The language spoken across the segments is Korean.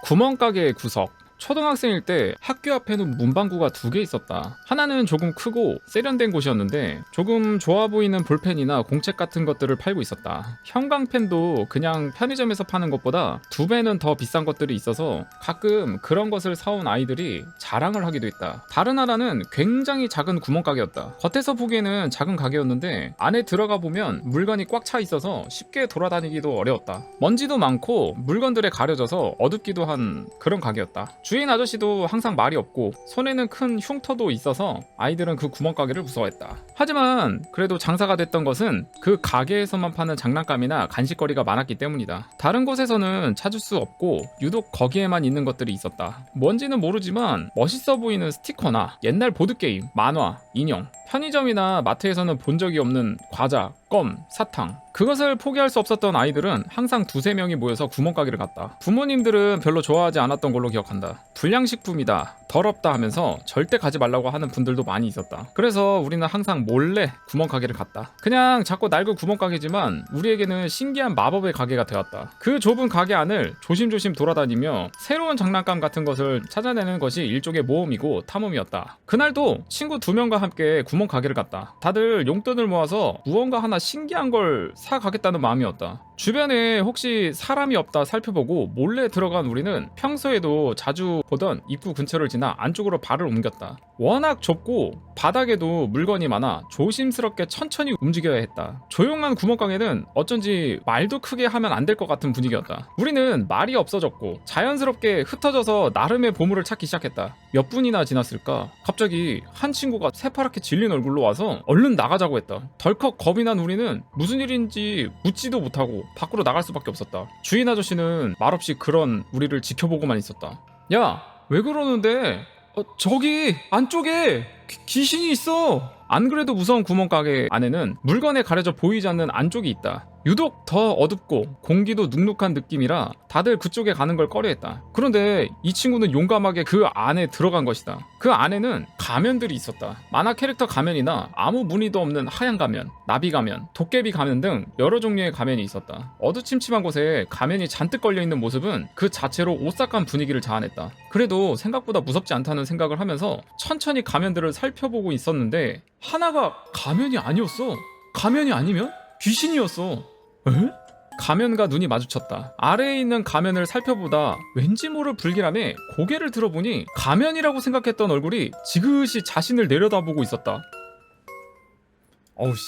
구멍가게의 구석. 초등학생일 때 학교 앞에는 문방구가 2개 있었다. 하나는 조금 크고 세련된 곳이었는데 조금 좋아 보이는 볼펜이나 공책 같은 것들을 팔고 있었다. 형광펜도 그냥 편의점에서 파는 것보다 2배는 더 비싼 것들이 있어서 가끔 그런 것을 사온 아이들이 자랑을 하기도 했다. 다른 하나는 굉장히 작은 구멍가게였다. 겉에서 보기에는 작은 가게였는데 안에 들어가 보면 물건이 꽉 차 있어서 쉽게 돌아다니기도 어려웠다. 먼지도 많고 물건들에 가려져서 어둡기도 한 그런 가게였다. 주인 아저씨도 항상 말이 없고 손에는 큰 흉터도 있어서 아이들은 그 구멍가게를 무서워했다. 하지만 그래도 장사가 됐던 것은 그 가게에서만 파는 장난감이나 간식거리가 많았기 때문이다. 다른 곳에서는 찾을 수 없고 유독 거기에만 있는 것들이 있었다. 뭔지는 모르지만 멋있어 보이는 스티커나 옛날 보드게임, 만화, 인형, 편의점이나 마트에서는 본 적이 없는 과자, 껌, 사탕. 그것을 포기할 수 없었던 아이들은 항상 2~3명이 모여서 구멍가게를 갔다. 부모님들은 별로 좋아하지 않았던 걸로 기억한다. 불량식품이다, 더럽다 하면서 절대 가지 말라고 하는 분들도 많이 있었다. 그래서 우리는 항상 몰래 구멍가게를 갔다. 그냥 작고 낡은 구멍가게지만 우리에게는 신기한 마법의 가게가 되었다. 그 좁은 가게 안을 조심조심 돌아다니며 새로운 장난감 같은 것을 찾아내는 것이 일종의 모험이고 탐험이었다. 그날도 친구 2명과 함께 구멍가게를 갔다. 다들 용돈을 모아서 무언가 하나 신기한 걸 사가겠다는 마음이었다. 주변에 혹시 사람이 없다 살펴보고 몰래 들어간 우리는 평소에도 자주 보던 입구 근처를 지나 안쪽으로 발을 옮겼다. 워낙 좁고 바닥에도 물건이 많아 조심스럽게 천천히 움직여야 했다. 조용한 구멍가게는 어쩐지 말도 크게 하면 안 될 것 같은 분위기였다. 우리는 말이 없어졌고 자연스럽게 흩어져서 나름의 보물을 찾기 시작했다. 몇 분이나 지났을까? 갑자기 한 친구가 새파랗게 질린 얼굴로 와서 얼른 나가자고 했다. 덜컥 겁이 난 우리는 무슨 일인지 묻지도 못하고 밖으로 나갈 수밖에 없었다. 주인 아저씨는 말없이 그런 우리를 지켜보고만 있었다. 야, 왜 그러는데? 저기 안쪽에 귀신이 있어. 안 그래도 무서운 구멍가게 안에는 물건에 가려져 보이지 않는 안쪽이 있다. 유독 더 어둡고 공기도 눅눅한 느낌이라 다들 그쪽에 가는 걸 꺼려했다. 그런데 이 친구는 용감하게 그 안에 들어간 것이다. 그 안에는 가면들이 있었다. 만화 캐릭터 가면이나 아무 무늬도 없는 하얀 가면, 나비 가면, 도깨비 가면 등 여러 종류의 가면이 있었다. 어두침침한 곳에 가면이 잔뜩 걸려있는 모습은 그 자체로 오싹한 분위기를 자아냈다. 그래도 생각보다 무섭지 않다는 생각을 하면서 천천히 가면들을 살펴보고 있었는데 하나가 가면이 아니었어. 가면이 아니면 귀신이었어. 에? 가면과 눈이 마주쳤다. 아래에 있는 가면을 살펴보다 왠지 모를 불길함에 고개를 들어보니 가면이라고 생각했던 얼굴이 지그시 자신을 내려다보고 있었다. 어우씨,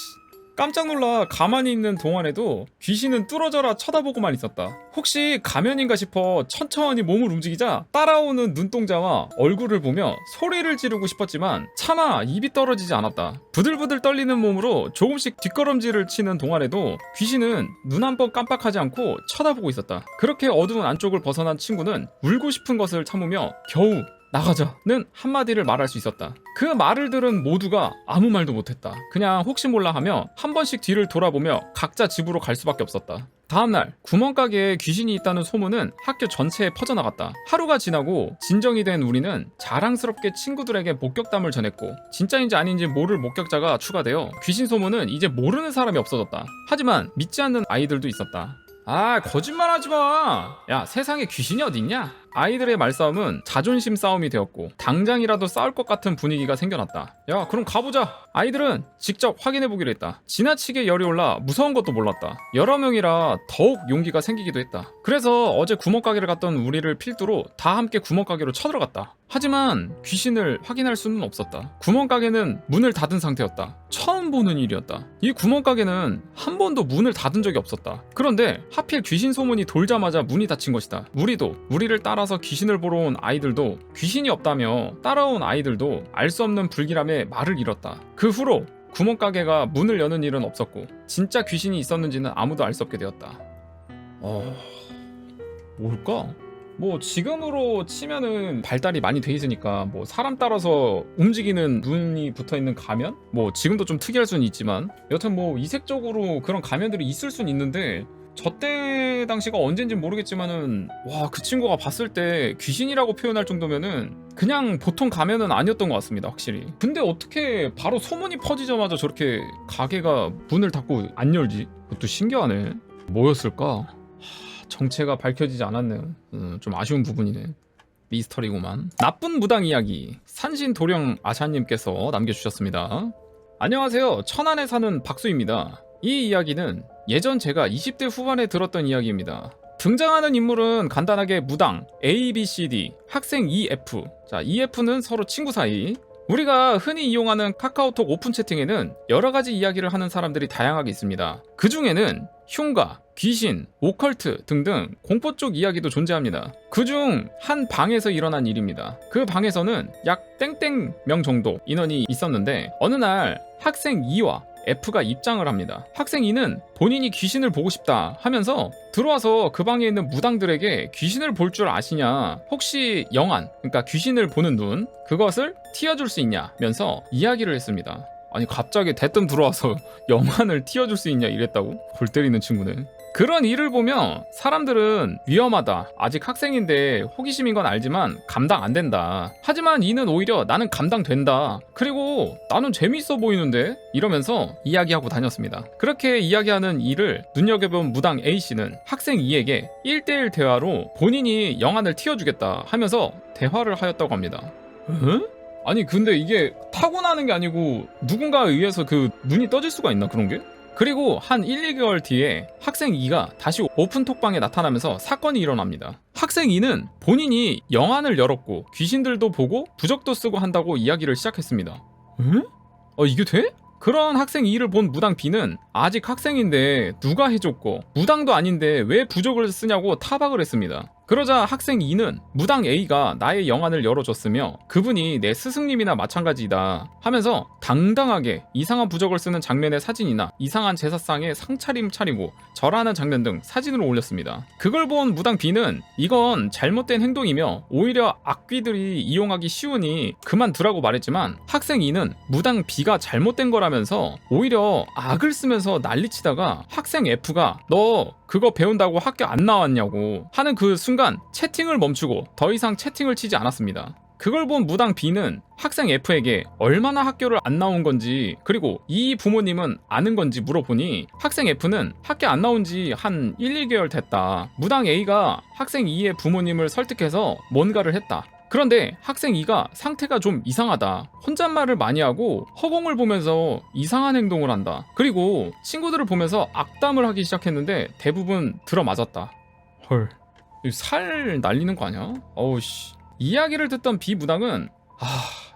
깜짝 놀라 가만히 있는 동안에도 귀신은 뚫어져라 쳐다보고만 있었다. 혹시 가면인가 싶어 천천히 몸을 움직이자 따라오는 눈동자와 얼굴을 보며 소리를 지르고 싶었지만 차마 입이 떨어지지 않았다. 부들부들 떨리는 몸으로 조금씩 뒷걸음질을 치는 동안에도 귀신은 눈 한 번 깜빡하지 않고 쳐다보고 있었다. 그렇게 어두운 안쪽을 벗어난 친구는 울고 싶은 것을 참으며 겨우 나가자는 한마디를 말할 수 있었다. 그 말을 들은 모두가 아무 말도 못했다. 그냥 혹시 몰라 하며 한 번씩 뒤를 돌아보며 각자 집으로 갈 수밖에 없었다. 다음날 구멍가게에 귀신이 있다는 소문은 학교 전체에 퍼져나갔다. 하루가 지나고 진정이 된 우리는 자랑스럽게 친구들에게 목격담을 전했고 진짜인지 아닌지 모를 목격자가 추가되어 귀신 소문은 이제 모르는 사람이 없어졌다. 하지만 믿지 않는 아이들도 있었다. 아, 거짓말하지마. 야, 세상에 귀신이 어딨냐? 아이들의 말싸움은 자존심 싸움이 되었고 당장이라도 싸울 것 같은 분위기가 생겨났다. 야, 그럼 가보자. 아이들은 직접 확인해보기로 했다. 지나치게 열이 올라 무서운 것도 몰랐다. 여러 명이라 더욱 용기가 생기기도 했다. 그래서 어제 구멍가게를 갔던 우리를 필두로 다 함께 구멍가게로 쳐들어갔다. 하지만 귀신을 확인할 수는 없었다. 구멍가게는 문을 닫은 상태였다. 처음 보는 일이었다. 이 구멍가게는 한 번도 문을 닫은 적이 없었다. 그런데 하필 귀신 소문이 돌자마자 문이 닫힌 것이다. 우리를 따라서 귀신을 보러 온 아이들도 귀신이 없다며 따라온 아이들도 알 수 없는 불길함에 말을 잃었다. 그 후로 구멍가게가 문을 여는 일은 없었고 진짜 귀신이 있었는지는 아무도 알 수 없게 되었다. 뭘까? 뭐 지금으로 치면은 발달이 많이 돼 있으니까 뭐 사람 따라서 움직이는 눈이 붙어있는 가면? 뭐 지금도 좀 특이할 수는 있지만 여튼 뭐 이색적으로 그런 가면들이 있을 수는 있는데 저때 당시가 언젠진 모르겠지만은 와, 그 친구가 봤을 때 귀신이라고 표현할 정도면은 그냥 보통 가면은 아니었던 것 같습니다, 확실히. 근데 어떻게 바로 소문이 퍼지자마자 저렇게 가게가 문을 닫고 안 열지? 그것도 신기하네. 뭐였을까? 정체가 밝혀지지 않았네요. 좀 아쉬운 부분이네. 미스터리구만. 나쁜 무당 이야기 산신도령 아샤님께서 남겨주셨습니다. 안녕하세요. 천안에 사는 박수입니다. 이 이야기는 예전 제가 20대 후반에 들었던 이야기입니다. 등장하는 인물은 간단하게 무당 A, B, C, D, 학생 E, F. 자, EF는 서로 친구 사이. 우리가 흔히 이용하는 카카오톡 오픈 채팅에는 여러가지 이야기를 하는 사람들이 다양하게 있습니다. 그 중에는 흉가, 귀신, 오컬트 등등 공포 쪽 이야기도 존재합니다. 그중 한 방에서 일어난 일입니다. 그 방에서는 약 땡땡 명 정도 인원이 있었는데 어느 날 학생 E와 F가 입장을 합니다. 학생 E는 본인이 귀신을 보고 싶다 하면서 들어와서 그 방에 있는 무당들에게 귀신을 볼 줄 아시냐, 혹시 영안, 그러니까 귀신을 보는 눈, 그것을 틔워줄 수 있냐면서 이야기를 했습니다. 아니 갑자기 대뜸 들어와서 영안을 틔워줄 수 있냐 이랬다고? 골 때리는 친구네. 그런 일을 보며 사람들은 위험하다, 아직 학생인데 호기심인 건 알지만 감당 안 된다, 하지만 이는 오히려 나는 감당된다, 그리고 나는 재밌어 보이는데, 이러면서 이야기하고 다녔습니다. 그렇게 이야기하는 이를 눈여겨본 무당 A씨는 학생 E에게 1대1 대화로 본인이 영안을 틔워주겠다 하면서 대화를 하였다고 합니다. 응? 아니 근데 이게 타고나는 게 아니고 누군가에 의해서 그 눈이 떠질 수가 있나, 그런 게? 그리고 한 1, 2개월 뒤에 학생 E가 다시 오픈 톡방에 나타나면서 사건이 일어납니다. 학생 E는 본인이 영안을 열었고 귀신들도 보고 부적도 쓰고 한다고 이야기를 시작했습니다. 에? 이게 돼? 그런 학생 E를 본 무당 B는 아직 학생인데 누가 해줬고 무당도 아닌데 왜 부적을 쓰냐고 타박을 했습니다. 그러자 학생 E는 무당 A가 나의 영안을 열어줬으며 그분이 내 스승님이나 마찬가지다 하면서 당당하게 이상한 부적을 쓰는 장면의 사진이나 이상한 제사상에 상차림 차리고 절하는 장면 등 사진을 올렸습니다. 그걸 본 무당 B는 이건 잘못된 행동이며 오히려 악귀들이 이용하기 쉬우니 그만두라고 말했지만 학생 E는 무당 B가 잘못된 거라면서 오히려 악을 쓰면서 난리치다가 학생 F가 너 그거 배운다고 학교 안 나왔냐고 하는 그 순간 채팅을 멈추고 더 이상 채팅을 치지 않았습니다. 그걸 본 무당 B는 학생 F에게 얼마나 학교를 안 나온 건지 그리고 이 부모님은 아는 건지 물어보니 학생 F는 학교 안 나온 지 한 1, 2개월 됐다. 무당 A가 학생 E의 부모님을 설득해서 뭔가를 했다. 그런데 학생 E가 상태가 좀 이상하다, 혼잣말을 많이 하고 허공을 보면서 이상한 행동을 한다, 그리고 친구들을 보면서 악담을 하기 시작했는데 대부분 들어맞았다. 헐, 살 날리는 거 아니야? 어우씨. 이야기를 듣던 B 무당은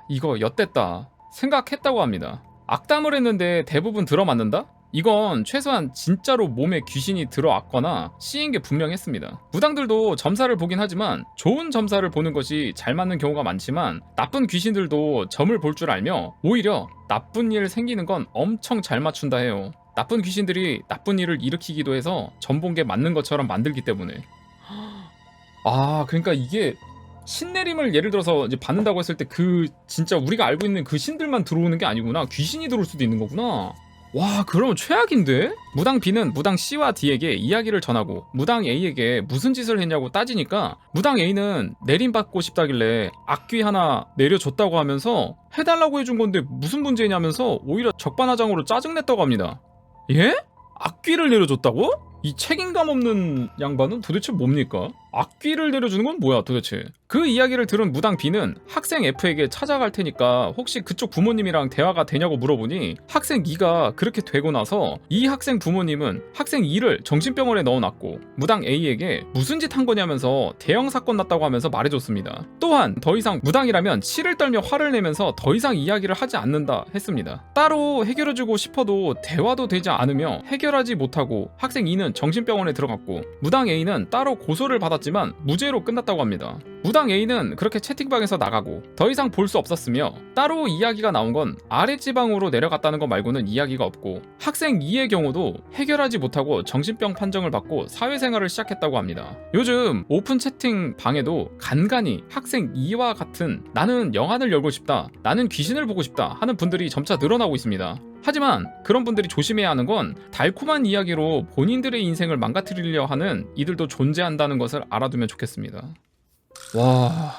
이거 엿됐다 생각했다고 합니다. 악담을 했는데 대부분 들어맞는다? 이건 최소한 진짜로 몸에 귀신이 들어왔거나 씌인 게 분명했습니다. 무당들도 점사를 보긴 하지만 좋은 점사를 보는 것이 잘 맞는 경우가 많지만 나쁜 귀신들도 점을 볼 줄 알며 오히려 나쁜 일 생기는 건 엄청 잘 맞춘다 해요. 나쁜 귀신들이 나쁜 일을 일으키기도 해서 점 본 게 맞는 것처럼 만들기 때문에. 그러니까 이게 신내림을 예를 들어서 이제 받는다고 했을 때 그 진짜 우리가 알고 있는 그 신들만 들어오는 게 아니구나, 귀신이 들어올 수도 있는 거구나. 와, 그러면 최악인데? 무당 B는 무당 C와 D에게 이야기를 전하고 무당 A에게 무슨 짓을 했냐고 따지니까 무당 A는 내림받고 싶다길래 악귀 하나 내려줬다고 하면서 해달라고 해준 건데 무슨 문제냐면서 오히려 적반하장으로 짜증냈다고 합니다. 예? 악귀를 내려줬다고? 이 책임감 없는 양반은 도대체 뭡니까? 악귀를 내려주는 건 뭐야 도대체? 그 이야기를 들은 무당 B는 학생 F에게 찾아갈 테니까 혹시 그쪽 부모님이랑 대화가 되냐고 물어보니 학생 E가 그렇게 되고 나서 이 학생 부모님은 학생 E를 정신병원에 넣어놨고 무당 A에게 무슨 짓 한 거냐면서 대형 사건 났다고 하면서 말해줬습니다. 또한 더 이상 무당이라면 치를 떨며 화를 내면서 더 이상 이야기를 하지 않는다 했습니다. 따로 해결해주고 싶어도 대화도 되지 않으며 해결하지 못하고 학생 E는 정신병원에 들어갔고 무당 A는 따로 고소를 받았지만 무죄로 끝났다고 합니다. 무당 A는 그렇게 채팅방에서 나가고 더 이상 볼 수 없었으며 따로 이야기가 나온 건 아랫지방으로 내려갔다는 것 말고는 이야기가 없고 학생 E의 경우도 해결하지 못하고 정신병 판정을 받고 사회생활을 시작했다고 합니다. 요즘 오픈 채팅방에도 간간히 학생 E와 같은 나는 영안을 열고 싶다, 나는 귀신을 보고 싶다 하는 분들이 점차 늘어나고 있습니다. 하지만 그런 분들이 조심해야 하는 건 달콤한 이야기로 본인들의 인생을 망가뜨리려 하는 이들도 존재한다는 것을 알아두면 좋겠습니다. 와,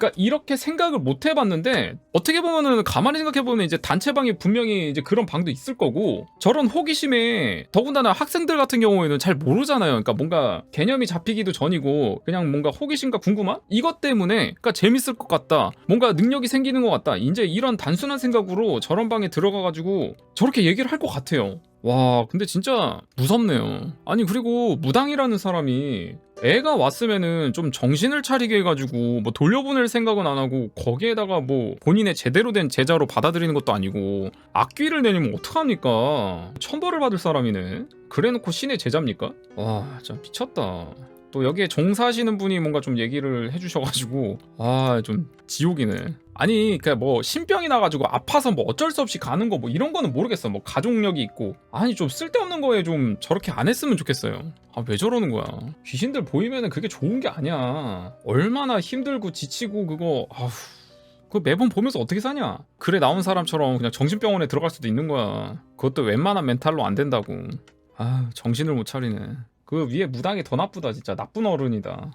그러니까 이렇게 생각을 못 해봤는데 어떻게 보면은 가만히 생각해보면 이제 단체방이 분명히 이제 그런 방도 있을 거고 저런 호기심에 더군다나 학생들 같은 경우에는 잘 모르잖아요. 그러니까 뭔가 개념이 잡히기도 전이고 그냥 뭔가 호기심과 궁금함? 이것 때문에 그러니까 재밌을 것 같다. 뭔가 능력이 생기는 것 같다. 이제 이런 단순한 생각으로 저런 방에 들어가가지고 저렇게 얘기를 할 것 같아요. 와 근데 진짜 무섭네요. 아니 그리고 무당이라는 사람이 애가 왔으면은 좀 정신을 차리게 해가지고 뭐 돌려보낼 생각은 안 하고 거기에다가 뭐 본인의 제대로 된 제자로 받아들이는 것도 아니고 악귀를 내리면 어떡합니까? 천벌을 받을 사람이네. 그래놓고 신의 제자입니까? 와 진짜 미쳤다. 또 여기에 종사하시는 분이 뭔가 좀 얘기를 해주셔가지고 아 좀 지옥이네. 아니 그냥 뭐 신병이 나가지고 아파서 뭐 어쩔 수 없이 가는 거 뭐 이런 거는 모르겠어. 뭐 가족력이 있고 아니 좀 쓸데없는 거에 좀 저렇게 안 했으면 좋겠어요. 아 왜 저러는 거야. 귀신들 보이면은 그게 좋은 게 아니야. 얼마나 힘들고 지치고 그거 아휴 그거 매번 보면서 어떻게 사냐. 그래 나온 사람처럼 그냥 정신병원에 들어갈 수도 있는 거야. 그것도 웬만한 멘탈로 안 된다고. 아 정신을 못 차리네. 그 위에 무당이 더 나쁘다. 진짜 나쁜 어른이다.